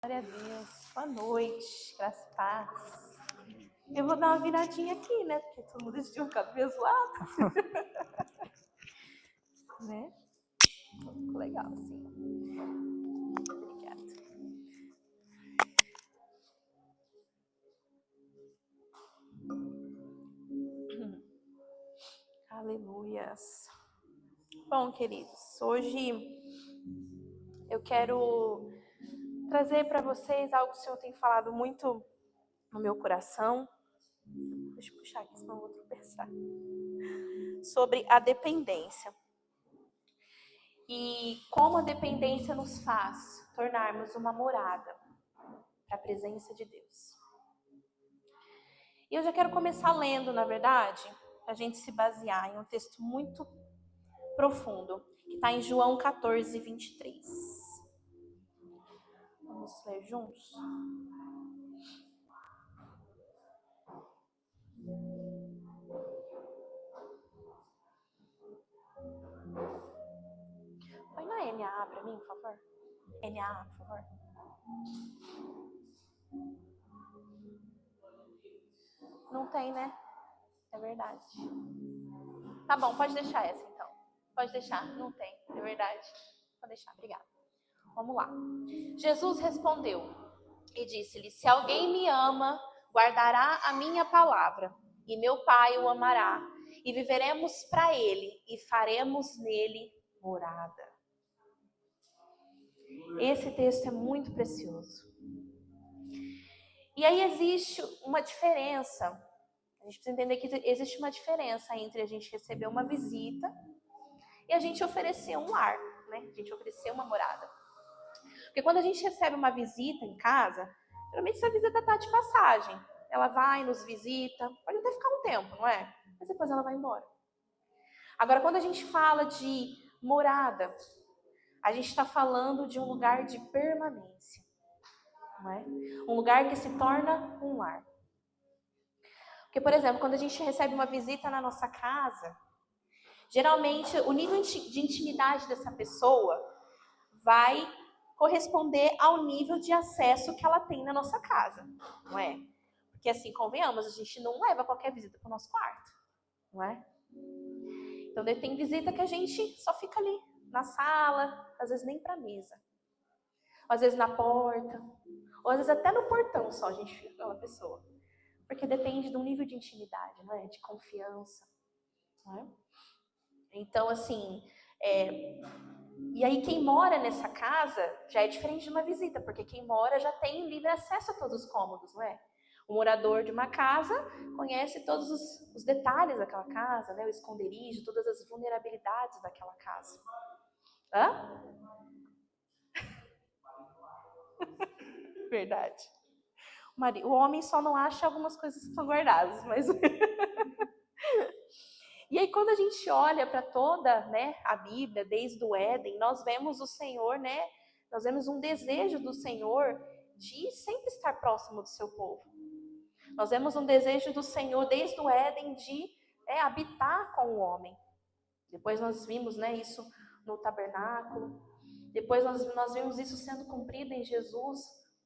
Glória a Deus. Boa noite. Graças e paz. Eu vou dar uma viradinha aqui, né? Porque todo mundo decidiu ficar do mesmo lado. Né? Ficou legal, sim. Obrigada. Aleluias. Bom, queridos, hoje eu quero trazer para vocês algo que o Senhor tem falado muito no meu coração. Deixa eu puxar aqui, senão eu vou tropeçar. Sobre a dependência. E como a dependência nos faz tornarmos uma morada para a presença de Deus. E eu já quero começar lendo, na verdade, para a gente se basear em um texto muito profundo, que está em João 14, 23. Vamos ler juntos? Põe na NAA para mim, por favor. NAA, por favor. Não tem, né? É verdade. Tá bom, pode deixar essa então. Pode deixar, não tem, é verdade. Pode deixar, obrigada. Vamos lá. Jesus respondeu e disse-lhe: se alguém me ama, guardará a minha palavra, e meu Pai o amará, e viveremos para ele, e faremos nele morada. Esse texto é muito precioso. E aí existe uma diferença. A gente precisa entender que existe uma diferença entre a gente receber uma visita e a gente oferecer um lar, né? A gente oferecer uma morada. Porque quando a gente recebe uma visita em casa, geralmente essa visita está de passagem. Ela vai, nos visita, pode até ficar um tempo, não é? Mas depois ela vai embora. Agora, quando a gente fala de morada, a gente está falando de um lugar de permanência, não é? Um lugar que se torna um lar. Porque, por exemplo, quando a gente recebe uma visita na nossa casa, geralmente o nível de intimidade dessa pessoa vai corresponder ao nível de acesso que ela tem na nossa casa, não é? Porque assim, convenhamos, a gente não leva qualquer visita para o nosso quarto, não é? Então tem visita que a gente só fica ali, na sala, às vezes nem para a mesa. Às vezes na porta, ou às vezes até no portão só a gente fica com aquela pessoa. Porque depende do nível de intimidade, não é? De confiança, não é? Então, assim, e aí quem mora nessa casa já é diferente de uma visita, porque quem mora já tem livre acesso a todos os cômodos, não é? O morador de uma casa conhece todos os detalhes daquela casa, né? O esconderijo, todas as vulnerabilidades daquela casa. Hã? Verdade. O homem só não acha algumas coisas que estão guardadas, mas... E aí quando a gente olha para toda, né, a Bíblia, desde o Éden, nós vemos o Senhor, né? Nós vemos um desejo do Senhor de sempre estar próximo do seu povo. Nós vemos um desejo do Senhor desde o Éden de habitar com o homem. Depois nós vimos, né, isso no tabernáculo. Depois nós vimos isso sendo cumprido em Jesus,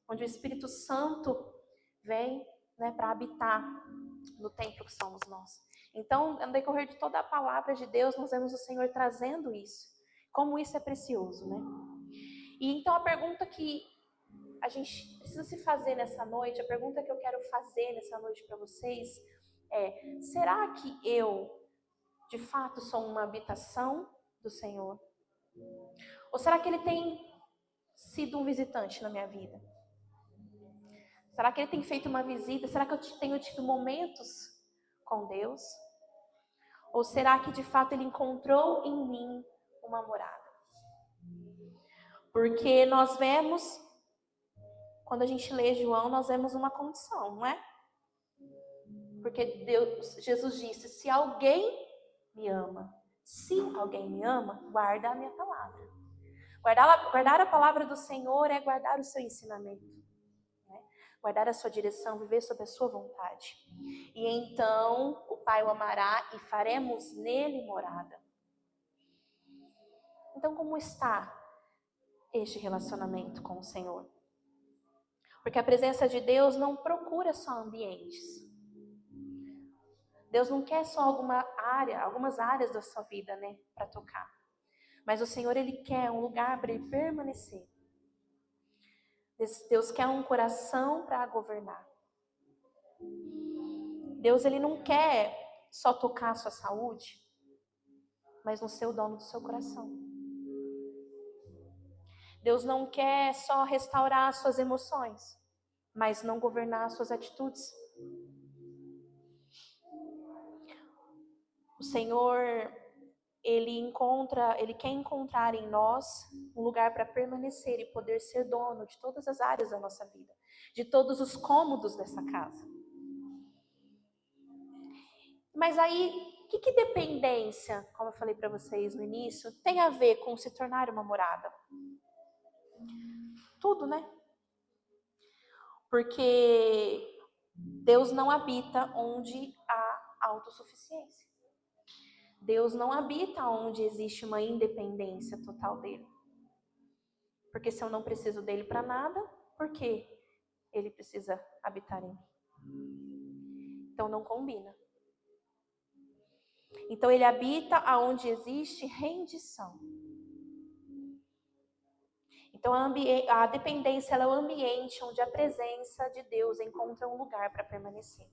onde o Espírito Santo vem, né, para habitar no templo que somos nós. Então, no decorrer de toda a palavra de Deus, nós vemos o Senhor trazendo isso. Como isso é precioso, né? E então a pergunta que a gente precisa se fazer nessa noite, a pergunta que eu quero fazer nessa noite para vocês é: será que eu, de fato, sou uma habitação do Senhor? Ou será que Ele tem sido um visitante na minha vida? Será que Ele tem feito uma visita? Será que eu tenho tido momentos com Deus? Ou será que de fato Ele encontrou em mim uma morada? Porque nós vemos, quando a gente lê João, nós vemos uma condição, não é? Porque Jesus disse: se alguém me ama, guarda a minha palavra. Guardar a palavra do Senhor é guardar o seu ensinamento, né? Guardar a sua direção, viver sob a sua vontade. E então o Pai o amará e faremos nele morada. Então, como está este relacionamento com o Senhor? Porque a presença de Deus não procura só ambientes. Deus não quer só algumas áreas da sua vida, né, para tocar. Mas o Senhor, Ele quer um lugar para Ele permanecer. Deus quer um coração para governar. Deus, Ele não quer só tocar a sua saúde, mas no ser o dono do seu coração. Deus não quer só restaurar as suas emoções, mas não governar as suas atitudes. O Senhor, Ele quer encontrar em nós um lugar para permanecer e poder ser dono de todas as áreas da nossa vida, de todos os cômodos dessa casa. Mas aí, o que dependência, como eu falei para vocês no início, tem a ver com se tornar uma morada? Tudo, né? Porque Deus não habita onde há autossuficiência. Deus não habita onde existe uma independência total dele. Porque se eu não preciso dele para nada, por que ele precisa habitar em mim? Então não combina. Então ele habita aonde existe rendição. Então a dependência ela é o ambiente onde a presença de Deus encontra um lugar para permanecer.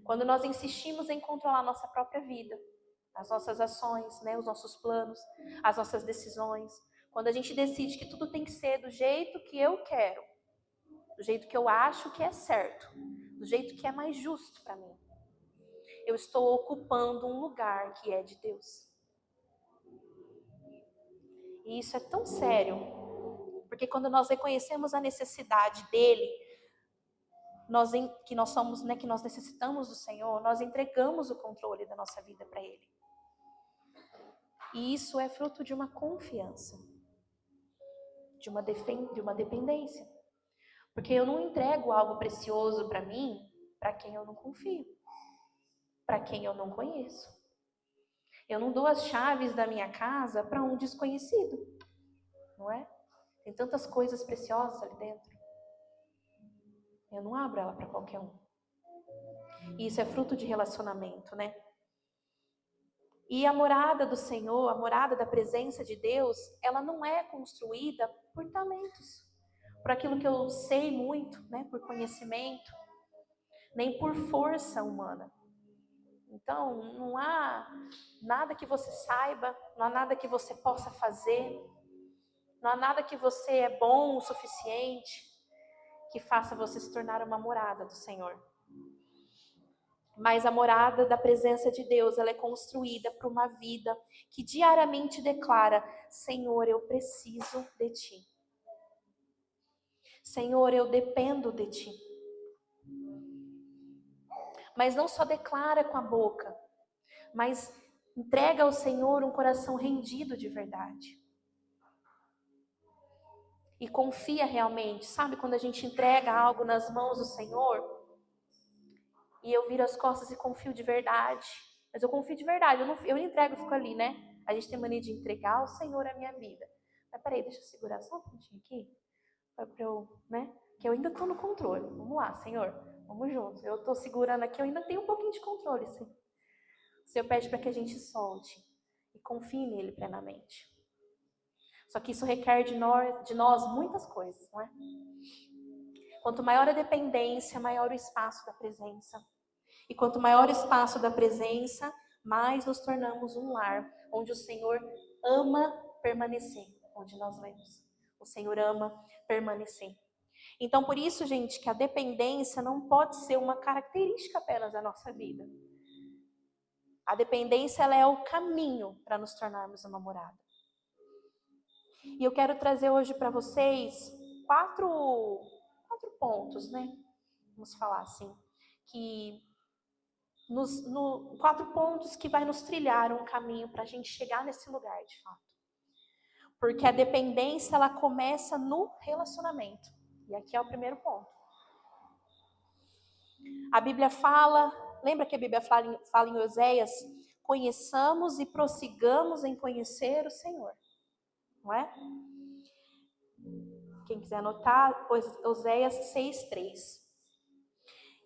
Quando nós insistimos em controlar a nossa própria vida, as nossas ações, né, os nossos planos, as nossas decisões, quando a gente decide que tudo tem que ser do jeito que eu quero, do jeito que eu acho que é certo, do jeito que é mais justo para mim, eu estou ocupando um lugar que é de Deus. E isso é tão sério, porque quando nós reconhecemos a necessidade dele, que nós necessitamos do Senhor, nós entregamos o controle da nossa vida para ele. E isso é fruto de uma confiança, de uma dependência. Porque eu não entrego algo precioso para mim, para quem eu não confio, para quem eu não conheço. Eu não dou as chaves da minha casa para um desconhecido, não é? Tem tantas coisas preciosas ali dentro. Eu não abro ela para qualquer um. E isso é fruto de relacionamento, né? E a morada do Senhor, a morada da presença de Deus, ela não é construída por talentos, por aquilo que eu sei muito, né? Por conhecimento, nem por força humana. Então, não há nada que você saiba, não há nada que você possa fazer, não há nada que você é bom o suficiente que faça você se tornar uma morada do Senhor. Mas a morada da presença de Deus, ela é construída por uma vida que diariamente declara: Senhor, eu preciso de Ti. Senhor, eu dependo de Ti. Mas não só declara com a boca, mas entrega ao Senhor um coração rendido de verdade. E confia realmente. Sabe quando a gente entrega algo nas mãos do Senhor? E eu viro as costas e confio de verdade. Mas eu confio de verdade. Eu não entrego e fico ali, né? A gente tem mania de entregar ao Senhor a minha vida. Mas peraí, deixa eu segurar só um pontinho aqui. Pra eu, né? Que eu ainda tô no controle. Vamos lá, Senhor. Vamos juntos. Eu tô segurando aqui, eu ainda tenho um pouquinho de controle, Senhor. O Senhor pede para que a gente solte e confie nele plenamente. Só que isso requer de nós muitas coisas, não é? Quanto maior a dependência, maior o espaço da presença. E quanto maior o espaço da presença, mais nos tornamos um lar onde o Senhor ama permanecer, onde nós lemos. O Senhor ama permanecer. Então, por isso, gente, que a dependência não pode ser uma característica apenas da nossa vida. A dependência, ela é o caminho para nos tornarmos uma morada. E eu quero trazer hoje para vocês quatro pontos, né? Vamos falar assim, que quatro pontos que vai nos trilhar um caminho para a gente chegar nesse lugar, de fato. Porque a dependência, ela começa no relacionamento. E aqui é o primeiro ponto. A Bíblia fala, lembra que a Bíblia fala em Oséias? Conheçamos e prossigamos em conhecer o Senhor. Não é? Quem quiser anotar, Oséias 6:3.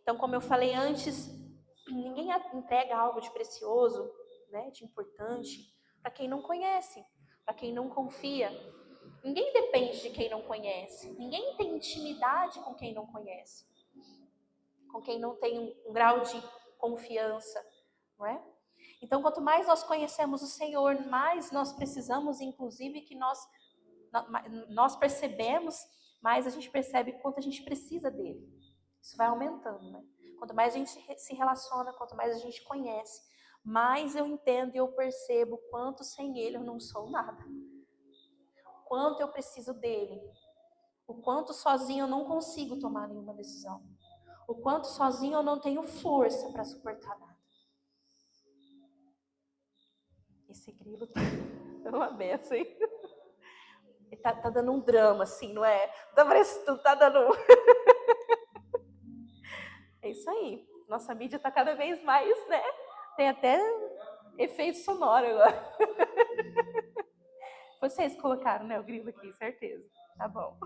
Então, como eu falei antes, ninguém entrega algo de precioso, né, de importante, para quem não conhece, para quem não confia. Ninguém depende de quem não conhece. Ninguém tem intimidade com quem não conhece, com quem não tem um grau de confiança, não é? Então, quanto mais nós conhecemos o Senhor, mais nós precisamos, inclusive, que nós percebemos, mais a gente percebe quanto a gente precisa dele. Isso vai aumentando, né? Quanto mais a gente se relaciona, quanto mais a gente conhece, mais eu entendo e eu percebo quanto sem ele eu não sou nada. O quanto eu preciso dele. O quanto sozinho eu não consigo tomar nenhuma decisão. O quanto sozinho eu não tenho força para suportar nada. Esse grilo tá uma benção, hein? Ele tá dando um drama, assim, não é? Tá dando... É isso aí. Nossa mídia tá cada vez mais, né? Tem até efeito sonoro agora. Vocês colocaram, né, o grilo aqui, certeza. Tá bom.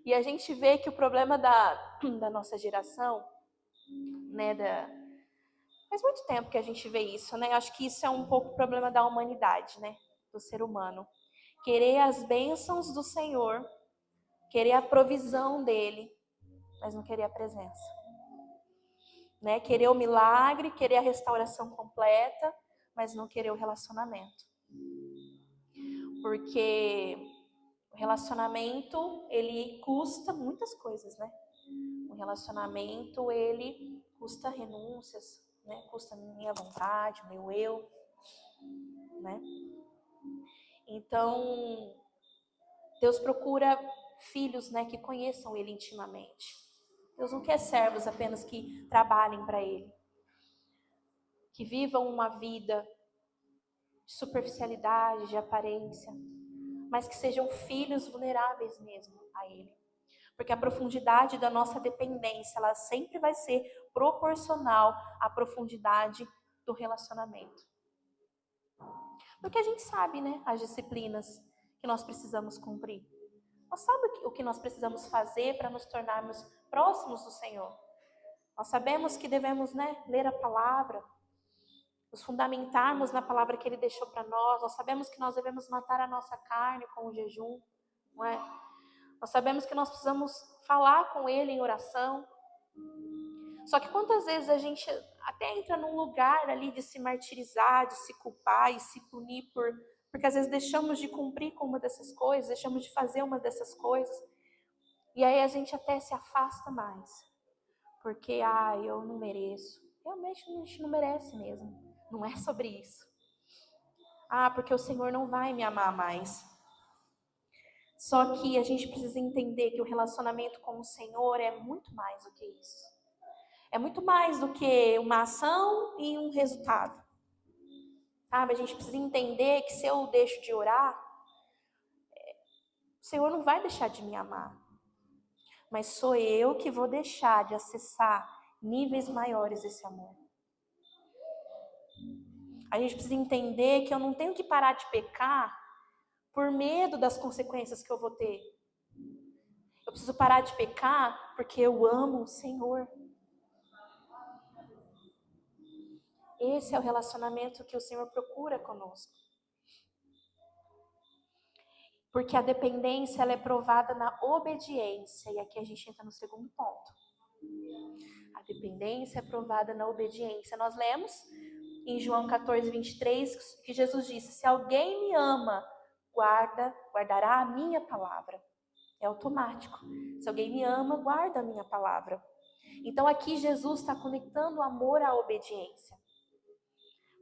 E a gente vê que o problema da nossa geração, né, faz muito tempo que a gente vê isso, né? Acho que isso é um pouco o problema da humanidade, né? Do ser humano. Querer as bênçãos do Senhor, querer a provisão dele, mas não querer a presença. Né? Querer o milagre, querer a restauração completa, mas não querer o relacionamento. Porque o relacionamento, ele custa muitas coisas, né? O relacionamento, ele custa renúncias, né? Custa minha vontade, meu eu, né? Então, Deus procura filhos, né, que conheçam ele intimamente. Deus não quer servos apenas que trabalhem para ele. Que vivam uma vida de superficialidade, de aparência, mas que sejam filhos vulneráveis mesmo a ele. Porque a profundidade da nossa dependência, ela sempre vai ser proporcional à profundidade do relacionamento. Porque a gente sabe, né, as disciplinas que nós precisamos cumprir. Nós sabemos o que nós precisamos fazer para nos tornarmos próximos do Senhor. Nós sabemos que devemos, né, ler a palavra, nos fundamentarmos na palavra que Ele deixou para nós. Nós sabemos que nós devemos matar a nossa carne com o jejum, não é? Nós sabemos que nós precisamos falar com Ele em oração. Só que quantas vezes a gente até entra num lugar ali de se martirizar, de se culpar e se punir porque às vezes deixamos de cumprir com uma dessas coisas, deixamos de fazer uma dessas coisas. E aí a gente até se afasta mais. Porque, eu não mereço. Realmente a gente não merece mesmo. Não é sobre isso. Porque o Senhor não vai me amar mais. Só que a gente precisa entender que o relacionamento com o Senhor é muito mais do que isso. É muito mais do que uma ação e um resultado. Sabe? A gente precisa entender que se eu deixo de orar, o Senhor não vai deixar de me amar. Mas sou eu que vou deixar de acessar níveis maiores desse amor. A gente precisa entender que eu não tenho que parar de pecar por medo das consequências que eu vou ter. Eu preciso parar de pecar porque eu amo o Senhor. Esse é o relacionamento que o Senhor procura conosco. Porque a dependência, ela é provada na obediência. E aqui a gente entra no segundo ponto. A dependência é provada na obediência. Nós lemos em João 14, 23, que Jesus disse: se alguém me ama, guardará a minha palavra. É automático. Se alguém me ama, guarda a minha palavra. Então aqui Jesus está conectando o amor à obediência.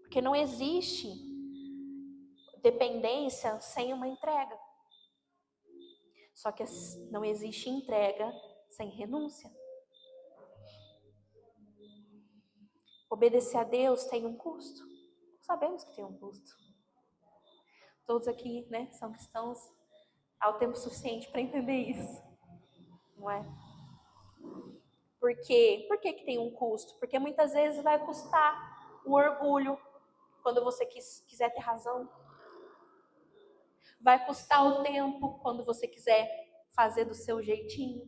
Porque não existe dependência sem uma entrega. Só que não existe entrega sem renúncia. Obedecer a Deus tem um custo. Sabemos que tem um custo. Todos aqui, né, são cristãos há o tempo suficiente para entender isso. Não é? Por quê? Por que tem um custo? Porque muitas vezes vai custar o orgulho quando você quiser ter razão. Vai custar o tempo quando você quiser fazer do seu jeitinho.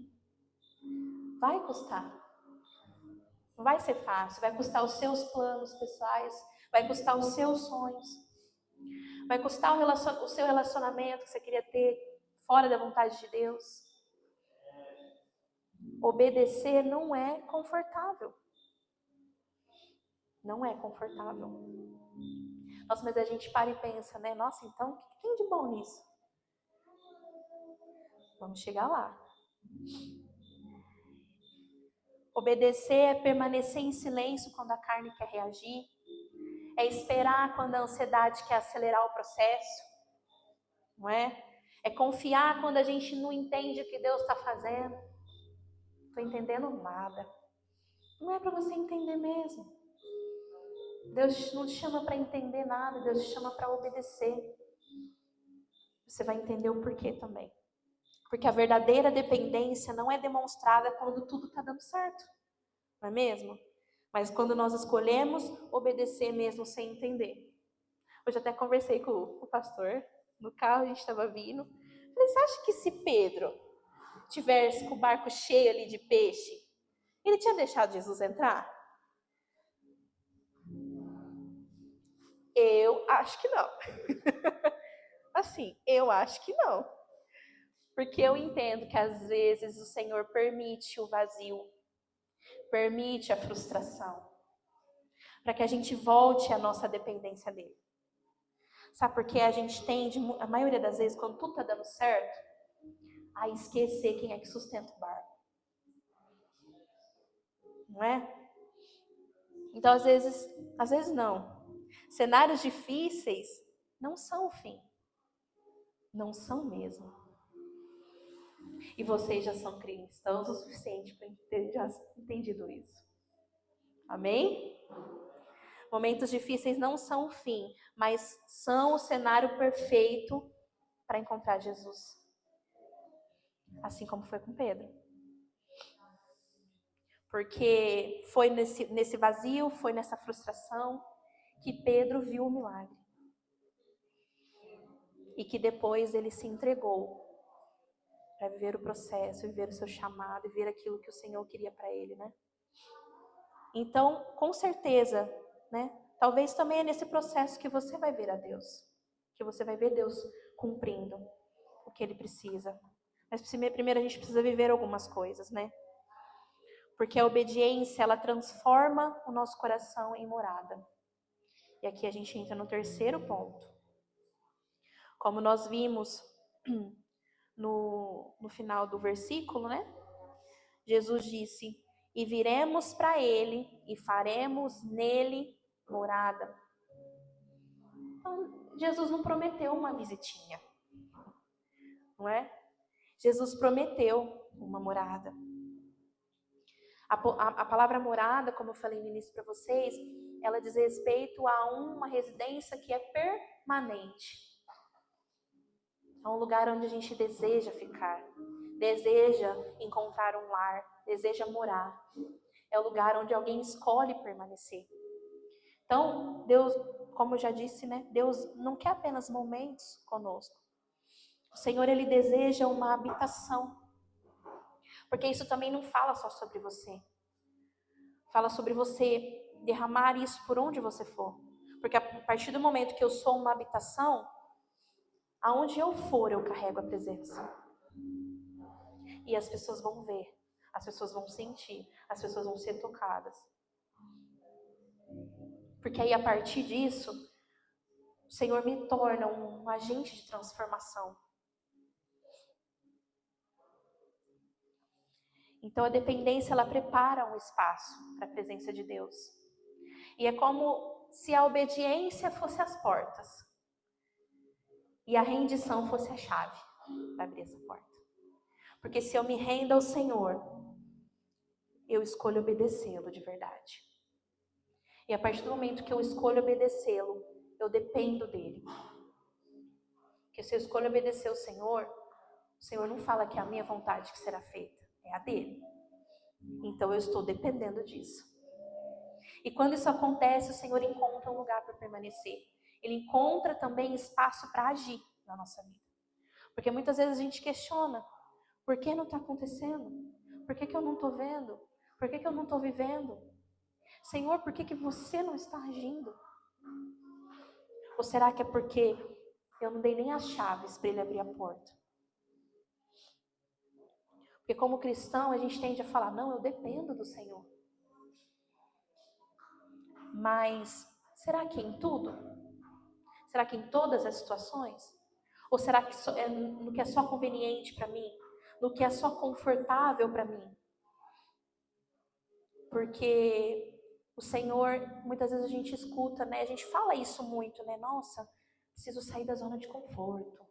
Vai custar. Não vai ser fácil. Vai custar os seus planos pessoais. Vai custar os seus sonhos. Vai custar o seu relacionamento que você queria ter fora da vontade de Deus. Obedecer não é confortável. Não é confortável. Nossa, mas a gente para e pensa, né? Nossa, então o que tem de bom nisso? Vamos chegar lá. Obedecer é permanecer em silêncio quando a carne quer reagir. É esperar quando a ansiedade quer acelerar o processo. Não é? É confiar quando a gente não entende o que Deus está fazendo. Não estou entendendo nada. Não é para você entender mesmo. Deus não te chama para entender nada, Deus te chama para obedecer. Você vai entender o porquê também. Porque a verdadeira dependência não é demonstrada quando tudo está dando certo. Não é mesmo? Mas quando nós escolhemos obedecer mesmo sem entender. Hoje até conversei com o pastor, no carro a gente estava vindo. Falei, você acha que se Pedro tivesse com o barco cheio ali de peixe, ele tinha deixado Jesus entrar? Eu acho que não. Assim, eu acho que não. Porque eu entendo que às vezes o Senhor permite o vazio, permite a frustração, para que a gente volte à nossa dependência dele. Sabe por que a gente tende, a maioria das vezes, quando tudo está dando certo, a esquecer quem é que sustenta o barco? Não é? Então, às vezes não. Cenários difíceis não são o fim. Não são mesmo. E vocês já são cristãos o suficiente para ter já entendido isso. Amém? Momentos difíceis não são o fim, mas são o cenário perfeito para encontrar Jesus. Assim como foi com Pedro. Porque foi nesse vazio, foi nessa frustração que Pedro viu o milagre. E que depois ele se entregou para viver o processo, viver o seu chamado, viver aquilo que o Senhor queria para ele, né? Então, com certeza, né? Talvez também é nesse processo que você vai ver a Deus. Que você vai ver Deus cumprindo o que ele precisa. Mas primeiro a gente precisa viver algumas coisas, né? Porque a obediência, ela transforma o nosso coração em morada. E aqui a gente entra no terceiro ponto. Como nós vimos no final do versículo, né? Jesus disse, e viremos para ele e faremos nele morada. Então, Jesus não prometeu uma visitinha, não é? Jesus prometeu uma morada. A palavra morada, como eu falei no início para vocês, ela diz respeito a uma residência que é permanente. É um lugar onde a gente deseja ficar, deseja encontrar um lar, deseja morar. É o lugar onde alguém escolhe permanecer. Então, Deus, como eu já disse, né? Deus não quer apenas momentos conosco. O Senhor, Ele deseja uma habitação. Porque isso também não fala só sobre você. Fala sobre você derramar isso por onde você for. Porque a partir do momento que eu sou uma habitação, aonde eu for, eu carrego a presença. E as pessoas vão ver, as pessoas vão sentir, as pessoas vão ser tocadas. Porque aí, a partir disso, o Senhor me torna um agente de transformação. Então, a dependência, ela prepara um espaço para a presença de Deus. E é como se a obediência fosse as portas. E a rendição fosse a chave para abrir essa porta. Porque se eu me rendo ao Senhor, eu escolho obedecê-lo de verdade. E a partir do momento que eu escolho obedecê-lo, eu dependo dele. Porque se eu escolho obedecer o Senhor não fala que é a minha vontade que será feita, é a dele. Então eu estou dependendo disso. E quando isso acontece, o Senhor encontra um lugar para permanecer. Ele encontra também espaço para agir na nossa vida. Porque muitas vezes a gente questiona, por que não está acontecendo? Por que eu não estou vendo? Por que eu não estou vivendo? Senhor, por que você não está agindo? Ou será que é porque eu não dei nem as chaves para ele abrir a porta? Porque como cristão, a gente tende a falar, não, eu dependo do Senhor. Mas será que em tudo? Será que em todas as situações? Ou será que no que é só conveniente para mim? No que é só confortável para mim? Porque o Senhor, muitas vezes a gente escuta, né? A gente fala isso muito, né? Nossa, preciso sair da zona de conforto.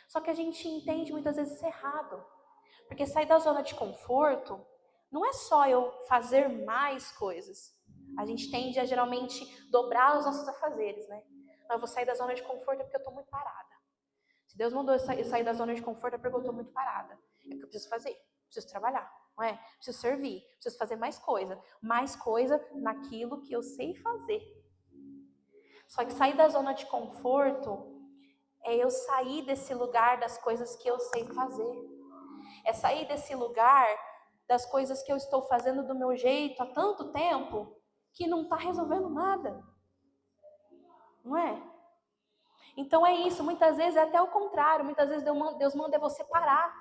Só que a gente entende muitas vezes errado. Porque sair da zona de conforto não é só eu fazer mais coisas. A gente tende a geralmente dobrar os nossos afazeres, né? Eu vou sair da zona de conforto porque eu estou muito parada. Se Deus mandou eu sair da zona de conforto é porque eu estou muito parada. É porque eu preciso fazer, preciso trabalhar, não é? Preciso servir, preciso fazer mais coisa naquilo que eu sei fazer. Só que sair da zona de conforto é eu sair desse lugar das coisas que eu sei fazer. É sair desse lugar das coisas que eu estou fazendo do meu jeito há tanto tempo que não está resolvendo nada. Não é? Então é isso, muitas vezes é até o contrário. Muitas vezes Deus manda você parar.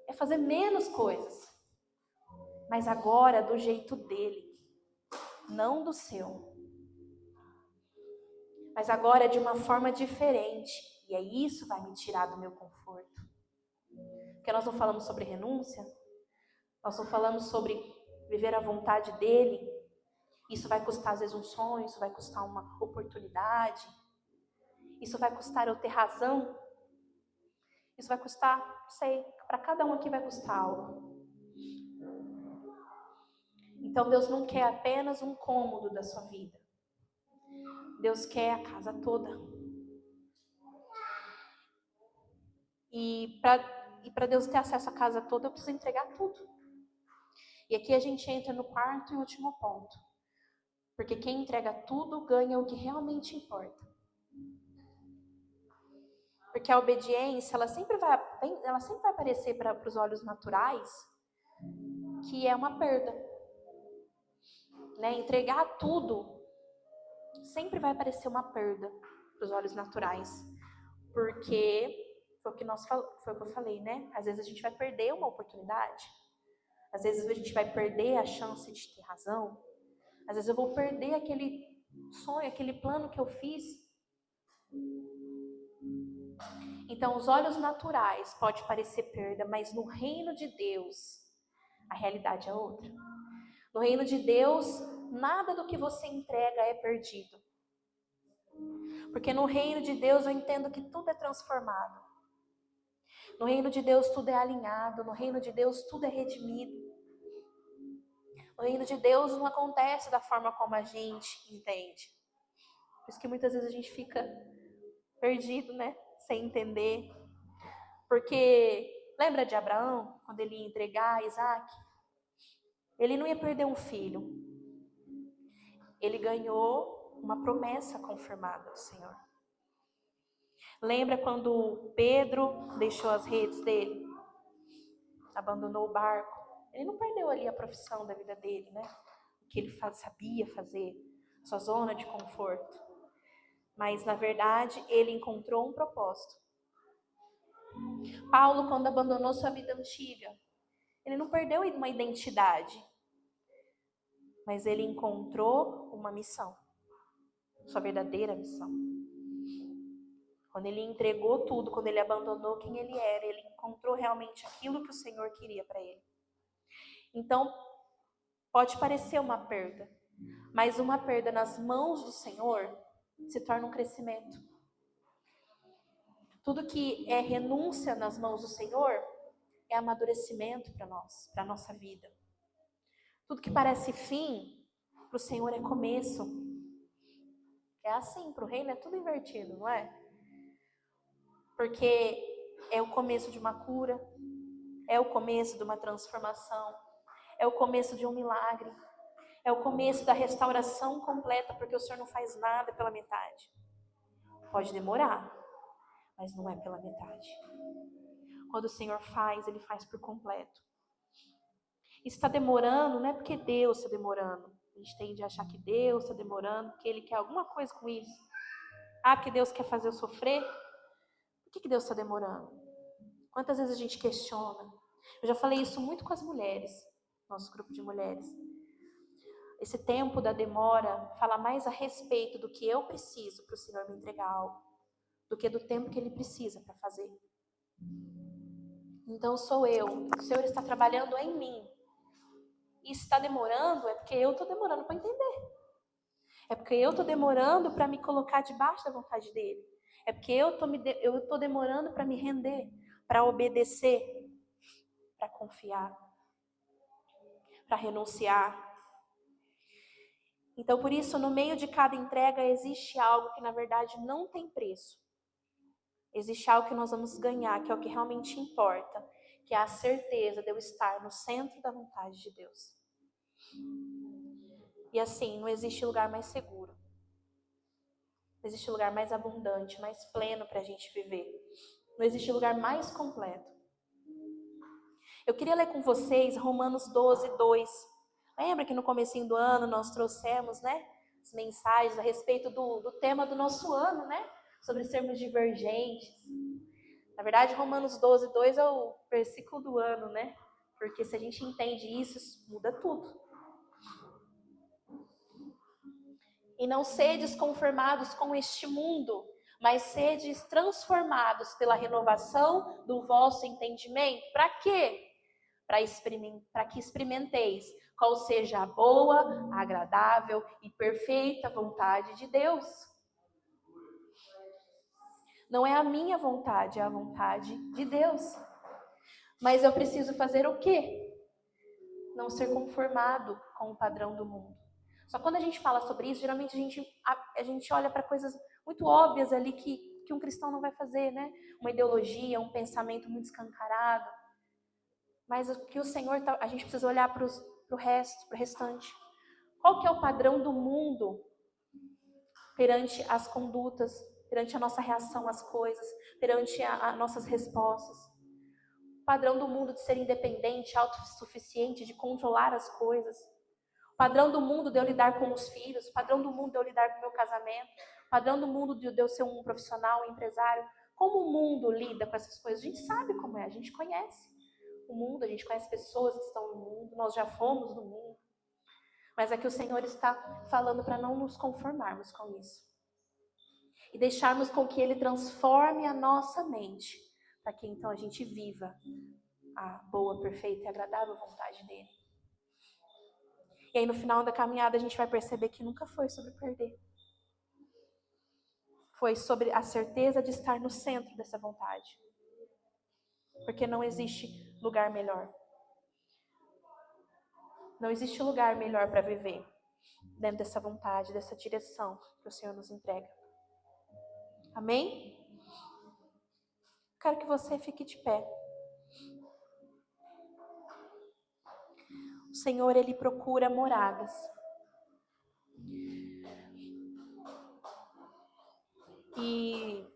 É fazer menos coisas. Mas agora do jeito dele, não do seu. Mas agora de uma forma diferente. E aí isso vai me tirar do meu conforto. Porque nós não falamos sobre renúncia, nós não falamos sobre viver a vontade dele. Isso vai custar às vezes um sonho, isso vai custar uma oportunidade. Isso vai custar eu ter razão. Isso vai custar, não sei, para cada um aqui vai custar algo. Então Deus não quer apenas um cômodo da sua vida. Deus quer a casa toda. E para Deus ter acesso à casa toda, eu preciso entregar tudo. E aqui a gente entra no quarto e último ponto. Porque quem entrega tudo ganha o que realmente importa. Porque a obediência, ela sempre vai aparecer para os olhos naturais que é uma perda. Né? Entregar tudo sempre vai parecer uma perda para os olhos naturais. Porque foi o que eu falei, né? Às vezes a gente vai perder uma oportunidade. Às vezes a gente vai perder a chance de ter razão. Às vezes eu vou perder aquele sonho, aquele plano que eu fiz. Então, os olhos naturais pode parecer perda, mas no reino de Deus, a realidade é outra. No reino de Deus, nada do que você entrega é perdido. Porque no reino de Deus eu entendo que tudo é transformado. No reino de Deus tudo é alinhado. No reino de Deus tudo é redimido. No reino de Deus não acontece da forma como a gente entende. Por isso que muitas vezes a gente fica perdido, né? Sem entender. Porque lembra de Abraão, quando ele ia entregar Isaac? Ele não ia perder um filho. Ele ganhou uma promessa confirmada do Senhor. Lembra quando Pedro deixou as redes dele? Abandonou o barco. Ele não perdeu ali a profissão da vida dele, né? O que ele sabia fazer, sua zona de conforto. Mas, na verdade, ele encontrou um propósito. Paulo, quando abandonou sua vida antiga, ele não perdeu uma identidade, mas ele encontrou uma missão, sua verdadeira missão. Quando ele entregou tudo, quando ele abandonou quem ele era, ele encontrou realmente aquilo que o Senhor queria para ele. Então, pode parecer uma perda, mas uma perda nas mãos do Senhor se torna um crescimento. Tudo que é renúncia nas mãos do Senhor é amadurecimento para nós, para a nossa vida. Tudo que parece fim, para o Senhor é começo. É assim, para o reino é tudo invertido, não é? Porque é o começo de uma cura, é o começo de uma transformação, é o começo de um milagre, é o começo da restauração completa, porque o Senhor não faz nada pela metade. Pode demorar, mas não é pela metade. Quando o Senhor faz, Ele faz por completo. Está demorando, não é porque Deus está demorando. A gente tende a achar que Deus está demorando, porque Ele quer alguma coisa com isso. Ah, porque Deus quer fazer eu sofrer? Por que Deus está demorando? Quantas vezes a gente questiona? Eu já falei isso muito com as mulheres, nosso grupo de mulheres. Esse tempo da demora fala mais a respeito do que eu preciso para o Senhor me entregar algo, do que do tempo que Ele precisa para fazer. Então sou eu, o Senhor está trabalhando em mim. E se está demorando, é porque eu estou demorando para entender. É porque eu estou demorando para me colocar debaixo da vontade dEle. É porque eu estou demorando para me render, para obedecer, para confiar, para renunciar. Então, por isso, no meio de cada entrega, existe algo que, na verdade, não tem preço. Existe algo que nós vamos ganhar, que é o que realmente importa, que é a certeza de eu estar no centro da vontade de Deus. E assim, não existe lugar mais seguro. Não existe lugar mais abundante, mais pleno para a gente viver. Não existe lugar mais completo. Eu queria ler com vocês Romanos 12, 2. Lembra que no comecinho do ano nós trouxemos, né, as mensagens a respeito do tema do nosso ano, né? Sobre sermos divergentes. Na verdade, Romanos 12, 2 é o versículo do ano, né? Porque se a gente entende isso muda tudo. E não sedes conformados com este mundo, mas sedes transformados pela renovação do vosso entendimento. Para quê? Para que experimenteis qual seja a boa, agradável e perfeita vontade de Deus. Não é a minha vontade, é a vontade de Deus. Mas eu preciso fazer o quê? Não ser conformado com o padrão do mundo. Só quando a gente fala sobre isso, geralmente a gente olha para coisas muito óbvias ali que um cristão não vai fazer, né? Uma ideologia, um pensamento muito escancarado. Mas o que o Senhor, a gente precisa olhar para o restante. Qual que é o padrão do mundo perante as condutas, perante a nossa reação às coisas, perante as nossas respostas? O padrão do mundo de ser independente, autossuficiente, de controlar as coisas. O padrão do mundo de eu lidar com os filhos, o padrão do mundo de eu lidar com o meu casamento, o padrão do mundo de eu ser um profissional, um empresário. Como o mundo lida com essas coisas? A gente sabe como é, a gente conhece o mundo, a gente conhece pessoas que estão no mundo, nós já fomos no mundo. Mas é que o Senhor está falando para não nos conformarmos com isso. E deixarmos com que Ele transforme a nossa mente, para que então a gente viva a boa, perfeita e agradável vontade dEle. E aí no final da caminhada a gente vai perceber que nunca foi sobre perder. Foi sobre a certeza de estar no centro dessa vontade. Porque não existe lugar melhor. Não existe lugar melhor para viver dentro dessa vontade, dessa direção que o Senhor nos entrega. Amém? Quero que você fique de pé. O Senhor, Ele procura moradas. E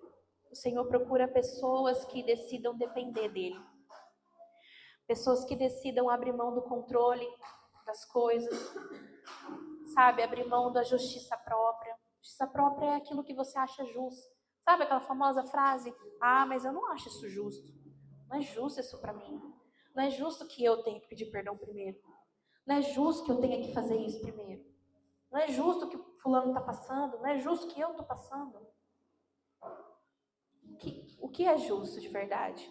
o Senhor procura pessoas que decidam depender dEle. Pessoas que decidam abrir mão do controle das coisas. Sabe, abrir mão da justiça própria. Justiça própria é aquilo que você acha justo. Sabe aquela famosa frase? Ah, mas eu não acho isso justo. Não é justo isso para mim. Não é justo que eu tenha que pedir perdão primeiro. Não é justo que eu tenha que fazer isso primeiro. Não é justo que fulano está passando. Não é justo que eu estou passando. O que é justo de verdade?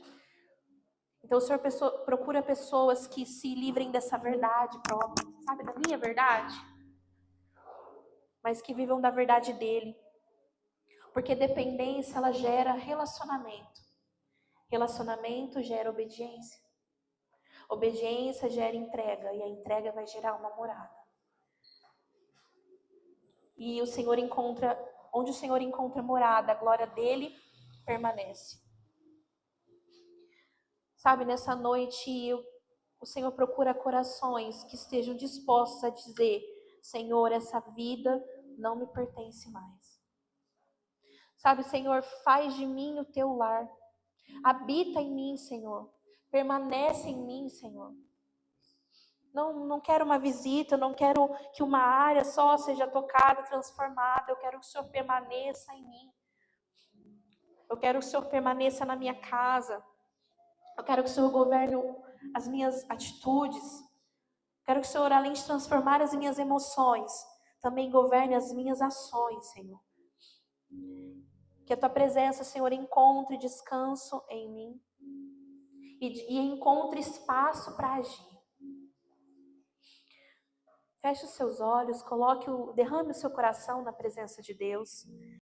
Então o Senhor procura pessoas que se livrem dessa verdade própria. Sabe, da minha verdade? Mas que vivam da verdade dEle. Porque dependência, ela gera relacionamento. Relacionamento gera obediência. Obediência gera entrega. E a entrega vai gerar uma morada. E o Senhor encontra, onde o Senhor encontra morada, a glória dEle permanece. Sabe, nessa noite, o Senhor procura corações que estejam dispostos a dizer: Senhor, essa vida não me pertence mais. Sabe, Senhor, faz de mim o teu lar. Habita em mim, Senhor. Permanece em mim, Senhor. Não quero uma visita, não quero que uma área só seja tocada, transformada. Eu quero que o Senhor permaneça em mim. Eu quero que o Senhor permaneça na minha casa. Eu quero que o Senhor governe as minhas atitudes. Quero que o Senhor, além de transformar as minhas emoções, também governe as minhas ações, Senhor. Que a tua presença, Senhor, encontre descanso em mim e encontre espaço para agir. Feche os seus olhos, derrame o seu coração na presença de Deus.